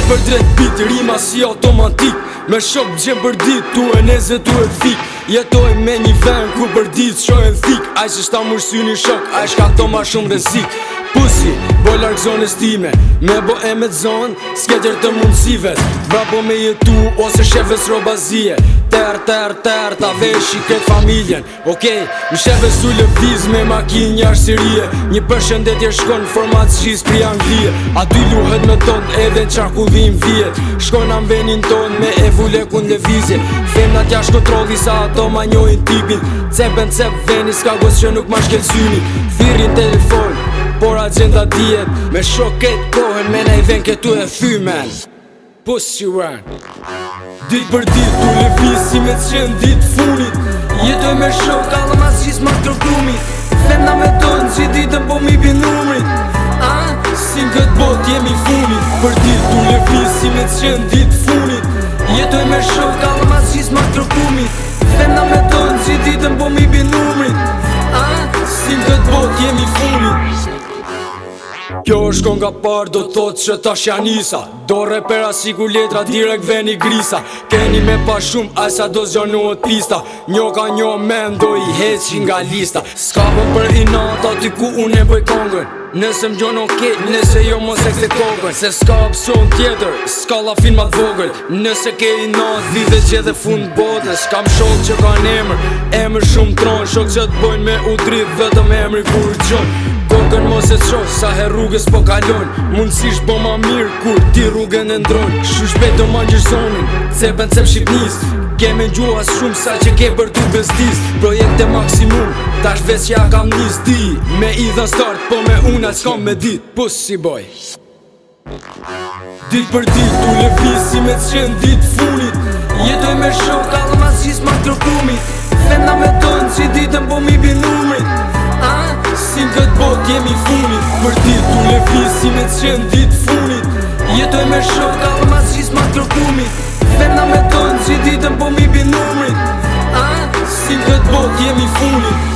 për drejt bit, rima si automatik. Me shok gjem për dit, tu e neze tu e fik. Jetoj me një ven ku për dit shojnë thik. Aj që shta mërë një shok, aj shka to ma shumë rezik. Pusi, boj larg zonës time, me bo e me zonë, s'ketër të mundësive. Vrapo me jetu, ose shefes robazije. Ter, ta veshi këtë familjen. Okej, më shefes u lëviz me makin një arsirije. Një përshëndetje shkon format shis pri Anglije. A dy luhet me ton edhe në qarkullin vjet. Shkon am venin ton me e vule kun lëvizje. Femna t'ja shkontrolli sa ato ma njojnë tipin. Cepen cep veni s'ka gos që nuk ma shkelsyni. Thirin telefon, por agenda diet. Me shoket kohen me nej ven këtu e thymen. Pussy ran. Dit për dit tu lëviz si me t'qen dit funit. Jetoj me shok allë mas gjis ma kërkumit. Femna me tonë që ditën po mi bin numrit. Si në këtë bot jemi funit. Për dit tu lëviz si me t'qen dit funit. Jetoj me shok allë mas gjis ma kërkumit. Femna me tonë që ditën po mi bin numrit. Si në këtë bot jemi funit. Kjo është kon nga par, do thot që tash janisa. Do repera si ku letra direkt veni grisa. Keni me pa shumë, ajsa do zgjonohet pista. Njo ka njo men, do i heqi nga lista. S'ka bën për inat, aty ku unë e bëj kongën. Nëse m'gjon okej, nëse jo mos e këtë kokën. Se s'ka opcion tjetër, s'ka la filmat vogël. Nëse ke inat, vive që dhe fund botës. Kam shok që kanë emër shumë tron. Shok që t'bojnë me udrit, vetëm emri kur gjon. Kokën mos e qosh, sa her rrugës po kalon. Mundësish bo ma mirë, kur ti rrugën e ndron. Shu shpejt do ma gjysh zonin, cepen cep shqipnis. Keme gjuha shumë sa që ke për tu bezdis. Projekte maksimum, tash veç që ja kam nis di. Me idhën start, po me una s'kam me dit. Pussy boy. Dit për dit, tu lëviz si me t'qen dit funit. Jetoj me shok, allë mas gjis ma kërkumit. Femna me tonë që ditën po mi bin numrit. Si në këtë bot jemi funit. Për dit tu lëviz si me t'qen dit funit. Jetoj me shok, allë mas gjis ma kërkumit. Femna me tonë që ditën po mi bin numrit. Si në këtë bot jemi funit.